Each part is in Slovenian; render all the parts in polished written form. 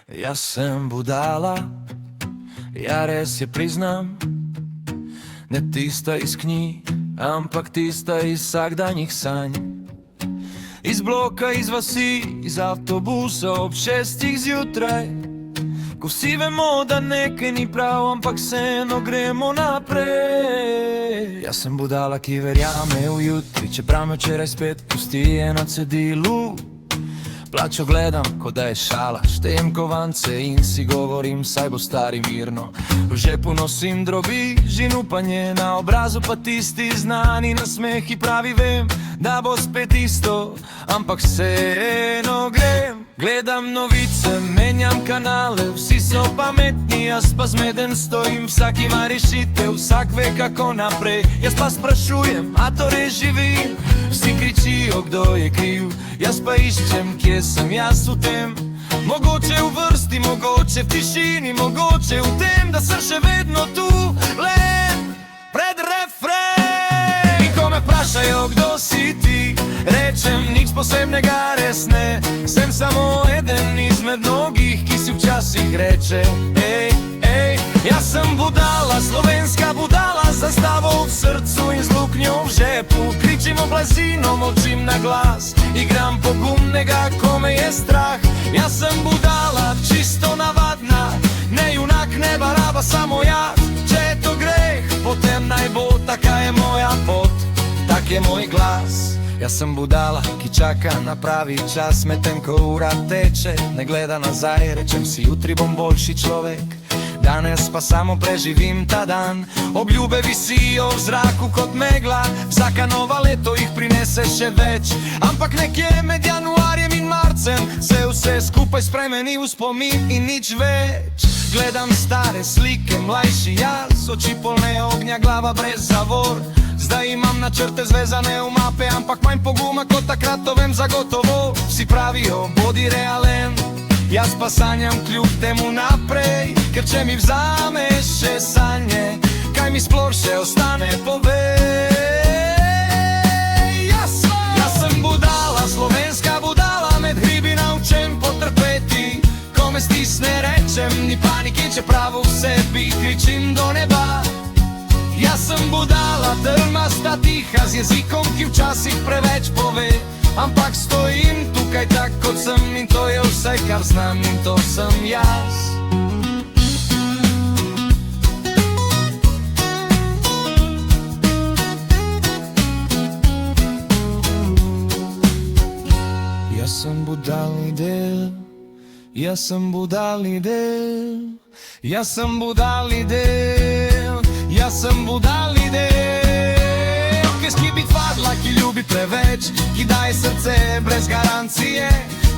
Jaz sem budala, ja res je priznam. Ne tista iz knjig, ampak tista iz vsakdanjih sanj. Iz bloka, iz vasi, iz avtobusa ob 6 zjutraj. Ko vsi vemo, da nekaj ni prav, ampak vseeno gremo naprej. Jaz sem budala, ki verjame v jutri, čeprav me včeraj spet pusti na cedilu. Plačo gledam, kot da je šala, štejem kovance in si govorim, saj bo stari mirno. V žepu nosim drobiž in upanje, na obrazu pa tisti znani nasmehi. Pravi vem, da bo spet isto, ampak vseeno grem. Gledam novice, menjam kanale, vsi so pametni, jaz pa zmeden stojim. Vsak ima rešitev, vsak ve kako naprej. Jaz pa sprašujem, a to res živim? Vsi kričijo, kdo je kriv, jaz pa iščem, kje sem jaz v tem. Mogoče v vrsti, mogoče v tišini, mogoče v tem, da sem še vedno tu, le pred refren. In ko me vprašajo, kdo si ti, rečem nič posebnega, res ne. Sem samo eden izmed mnogih, ki si včasih reče ej, ej. Jaz sem budala, slovenska budala, zastavo v srcu in z luknjo v žepu. Kričim oblazino, molčim na glas, igram pogumnega, ko me je strah. Jaz sem budala, čisto navadna, ne junak, ne baraba, samo jaz. Če je to greh, potem naj bo, taka je moja pot, tak je moj glas. Jaz sem budala, ki čaka na pravi čas, medtem ko ura teče, ne gleda nazaj. Rečem si, jutri bom boljši človek, danes pa samo preživim ta dan. Obljube visijo v zraku kot megla, vsaka nova leto jih prinese še več. Ampak nekje med januarjem in marcem se vse skupaj spremeni v spomin in nič več. Gledam stare slike, mlajši jaz, oči polne ognja, glava brez zavor. Zdaj imam načrte zvezane v mape, ampak manj poguma kot takrat, to vem zagotovo. Vsi pravijo, bodi realen, jaz pa sanjam kljub temu naprej. Ker če mi vzameš še sanje, kaj mi sploh še ostane, povej. Jaz sem budala, slovenska budala, med hribi naučen potrpeti. Ko me stisne rečem, ni panike, čeprav v sebi kričim do neba. Jaz sem budala, trmasta, tiha, z jezikom, ki včasih preveč pove. Ampak stojim tukaj tak, kot sem, in to je vse, kar znam, in to sem jaz. Jaz sem budalni del, jaz sem budalni del, jaz sem budalni del, jaz sem budalni del. Ki bitvarla, ki ljubi preveč, ki daje srce brez garancije.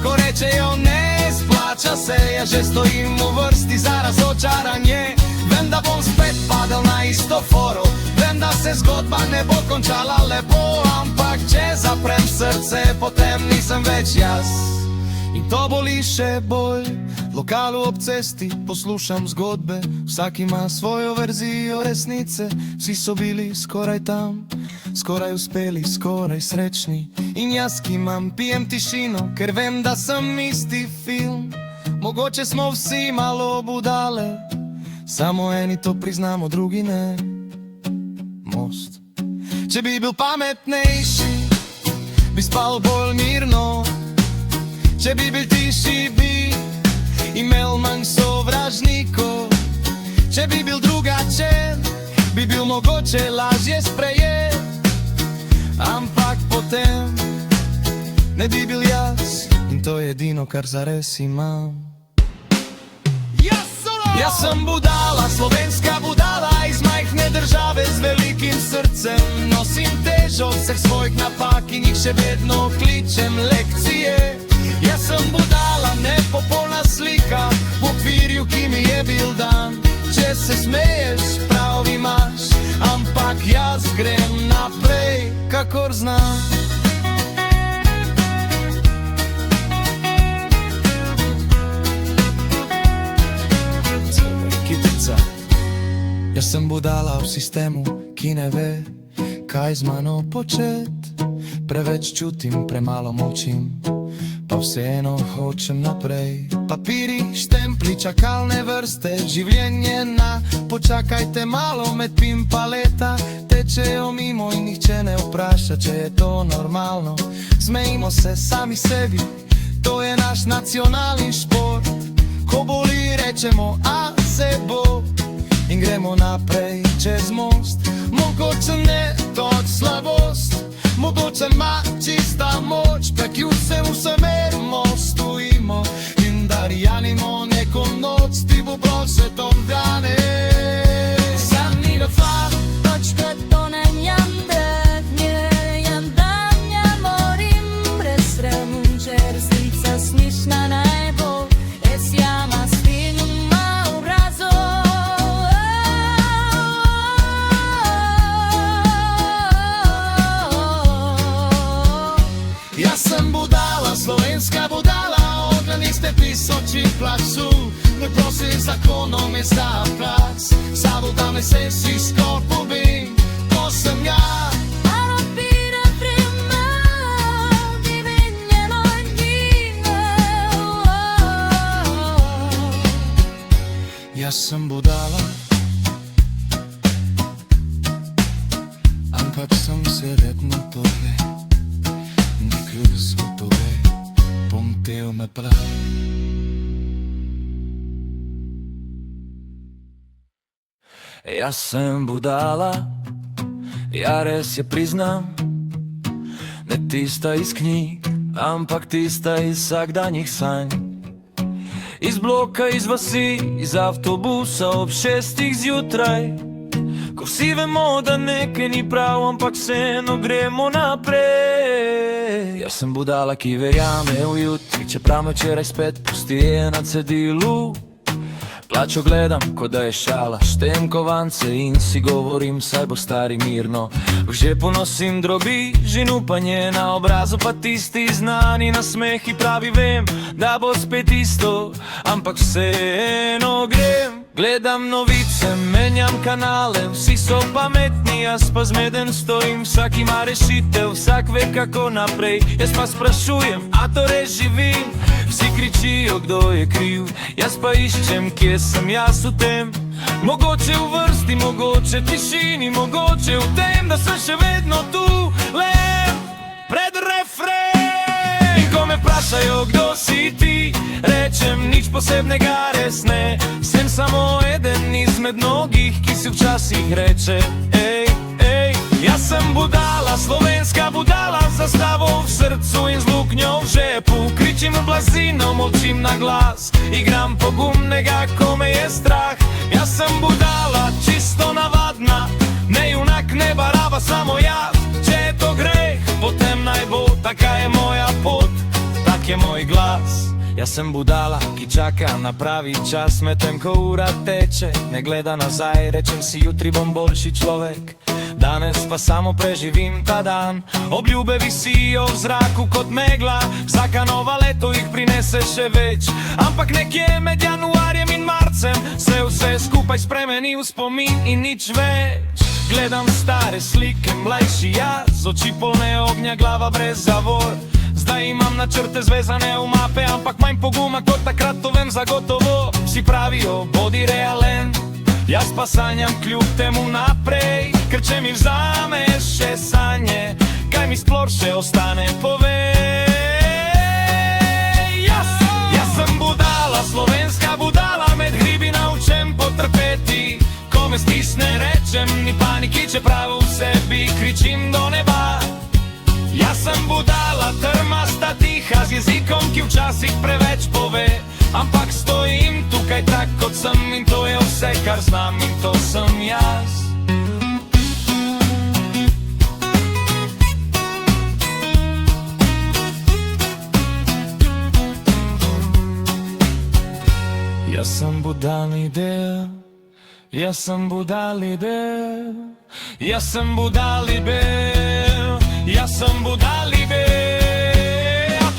Ko rečejo ne, splača se, ja že stojim v vrsti za razočaranje. Vem, da bom spet padel na isto foro, vem, da se zgodba ne bo končala lepo. Ampak če zaprem srce, potem nisem več jaz. In to boli še bolj, v lokalu ob cesti poslušam zgodbe. Vsak ima svojo verzijo resnice, vsi so bili skoraj tam, skoraj uspeli, skoraj srečni. In jaz, ki imam, pijem tišino, ker vem, da sem isti film. Mogoče smo vsi malo budale, samo eni to priznamo, drugi ne. Most. Če bi bil pametnejši, bi spal bolj mirno. Če bi bil tiši, bi imel manj sovražnikov. Če bi bil drugačen, bi bil mogoče lažje sprejet. Ampak potem ne bi bil jaz, in to je edino, kar zares imam. Jaz sem budala, slovenska budala, iz majhne države z velikim srcem. Nosim težo vseh svojih napak in jih še vedno kličem lekcije. Jaz sem budala, nepopolna slika v okvirju, ki mi je bil dan. Če se smeješ, prav imaš, ampak jaz grem naprej, kakor znam. Jaz sem budala v sistemu, ki ne ve, kaj z mano počet. Preveč čutim, premalo molčim, pa vseeno hočem naprej. Papiri, štempli, čakalne vrste, življenje na počakajte malo, medtem pa leta tečejo mimo in nihče ne vpraša, če je to normalno. Smejimo se sami sebi, to je naš nacionalni šport. Ko boli, rečemo, a se bo, in gremo naprej čez most. Mogoče ne toč slabost, mogoče ma čista moč, pa kljub vsemu se merimo, stojimo in darjanimo neko noč, ti bo boljše tom dane. Sam ni da fa, Točka to ne njande, nie jandania morim, presremum čerslica smišna najbo, es jama svinuma obrazo. Ja sem budala, slovenska budala, oglednih ste pisoči placu, ne prosi zakonom je stav plac, sabudame se si skor pobim, to sem ja. Arapira prima, divenjeno njine. Jaz sem budala, ampak sem se redno torej, nikoli so torej, bom tel me prav. Jaz sem budala, ja res je priznam, ne tista iz knjig, ampak tista iz vsakdanjih sanj. Iz bloka, iz vasi, iz avtobusa ob 6 zjutraj, ko vsi vemo, da nekaj ni prav, ampak vseeno gremo naprej. Jaz sem budala, ki verjame v jutri, čeprav me včeraj spet pusti na cedilu. Plačo gledam, kot da je šala, štem kovance in si govorim, saj bo stari mirno. V žepu nosim drobiž in upanje, na obrazu pa tisti znani nasmehi, pravi vem, da bo spet isto, ampak vseeno grem. Gledam novice, menjam kanale, vsi so pametni, jaz pa zmeden stojim, vsak ima rešitev, vsak ve kako naprej. Jaz pa sprašujem, a to res živim? Vsi kričijo, kdo je kriv, jaz pa iščem, kje sem jaz v tem. Mogoče v vrsti, mogoče tišini, mogoče v tem, da sem še vedno tu, le pred refren. In ko me vprašajo, kdo si ti, rečem nič posebnega, res ne. Sem samo eden izmed mnogih, ki si včasih reče, ej, ej. Jaz sem budala, slovenska budala, zastavo v srcu in z luknjo v žepu. Kričim v blazino, molčim na glas, igram pogumnega, ko me je strah. Jaz sem budala, čisto navadna, ne junak, ne baraba, samo jaz. Če je to greh, potem naj bo, taka je moja pot, tak je moj glas. Jaz sem budala, ki čaka na pravi čas, medtem ko ura teče, ne gleda nazaj, rečem si, jutri bom boljši človek. Danes pa samo preživim ta dan, obljube visijo v zraku kot megla, vsaka nova leto jih prinese še več. Ampak nekje med januarjem in marcem se vse skupaj spremeni v spomin in nič več. Gledam stare slike, mlajši jaz, oči polne ognja, glava brez zavor. Zdaj imam načrte zvezane v mape, ampak manj poguma kot takrat, to vem zagotovo. Vsi pravijo, bodi realen, jaz pa sanjam kljub temu naprej. Ker če mi vzameš še sanje, kaj mi sploh še ostane, povej. Jaz sem budala, slovenska budala, med hribi naučem potrpeti. Ko me stisne, rečem ni paniki, čeprav v sebi kričim do neba. Jaz sem budala, trmasta, tiha, z jezikom, ki včasih preveč pove. Ampak stojim tukaj tak, kot sem, in to je vse, kar znam, in to sem jaz. Jaz sem budalni del, jaz sem budalni del, jaz sem budalni del, jaz sem budalni del.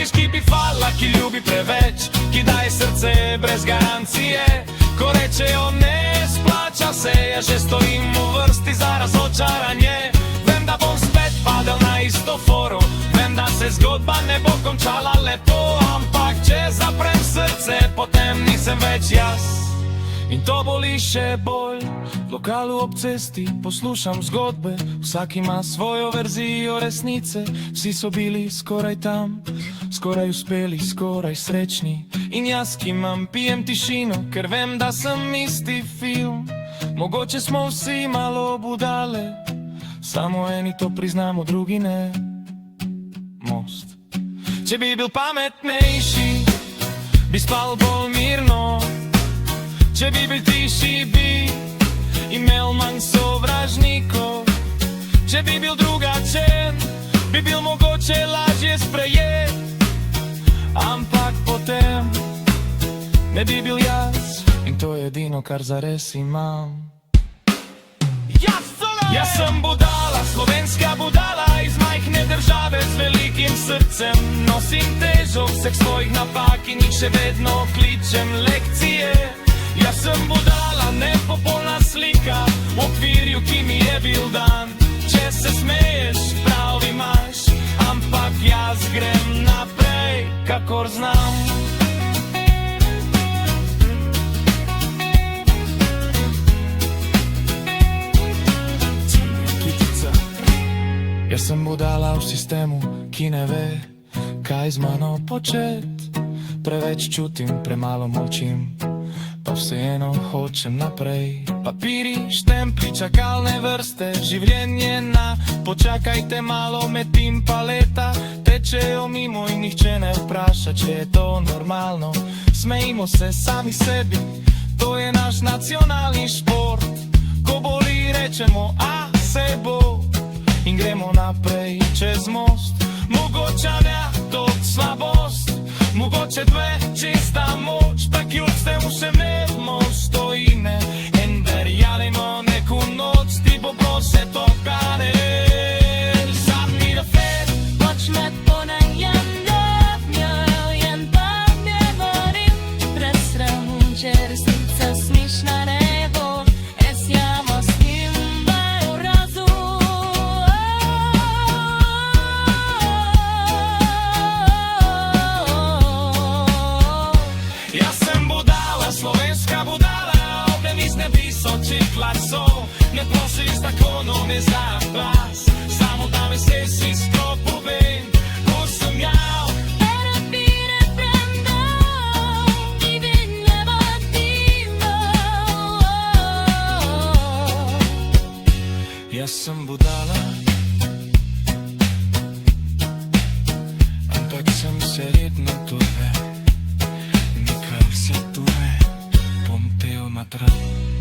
Ki bi fala, ki ljubi preveč, ki daje srce brez garancije. Ko rečejo ne splača se, ja že stojim v vrsti za razočaranje. Vem, da bom spet padel na isto forum, vem, da se zgodba ne bo končala lepo, ampak če zaprem srce, potem nisem več jaz. In to boli še bolj. V lokalu ob cesti poslušam zgodbe, vsak ima svojo verzijo resnice. Vsi so bili skoraj tam, skoraj uspeli, skoraj srečni. In jaz, ki imam, pijem tišino, ker vem, da sem isti film. Mogoče smo vsi malo budale, samo eni to priznamo, drugi ne. Most. Če bi bil pametnejši, bi spal bolj mirno. Če bi bil tišji, bi imel manj sovražnikov. Če bi bil drugačen, bi bil mogoče lažje sprejet. Ampak potem ne bi bil jaz, in to je edino, kar zares imam. Jaz sem budala, slovenska budala, iz majhne države z velikim srcem. Nosim težo vseh svojih napak in jih še vedno kličem lekcije. Jaz sem budala, nepopolna slika v okvirju, ki mi je bil dan. Če se smeješ, prav imaš, ampak jaz grem naprej, kakor znam. Jaz sem budala v sistemu, ki ne ve, kaj z mano počet. Preveč čutim, premalo molčim, pa vseeno hočem naprej. Papiri, štempli, čakalne vrste, življenje na počakajte malo, medtem pa leta tečejo mimo in nihče ne vpraša, če je to normalno. Smejimo se sami sebi, to je naš nacionalni šport. Ko boli, rečemo, a se bo, in gremo naprej čez most. Mogoče ne to slabost, mogoče dve čista moč, tak ljudstemu še vedno stojíme. En verjademo neku noč, ti bo prose to kare. Zadnji da fet, Počmet ponajam dávňou, jen pevne verím, pre strachu, že resnica smiešná nebo, es llamo s ním majú razu. ja sem budala, slovenská budala, ode mi z nebí sočí klasov. Ne prosiš zakonom, ne zápas, samo dáme si stropu ven, ko sem jao. Era pire prendo, i vinnevo timo. Jaz sem budala, ampak sem se redno tove, nikar se tove, bom pel naprej.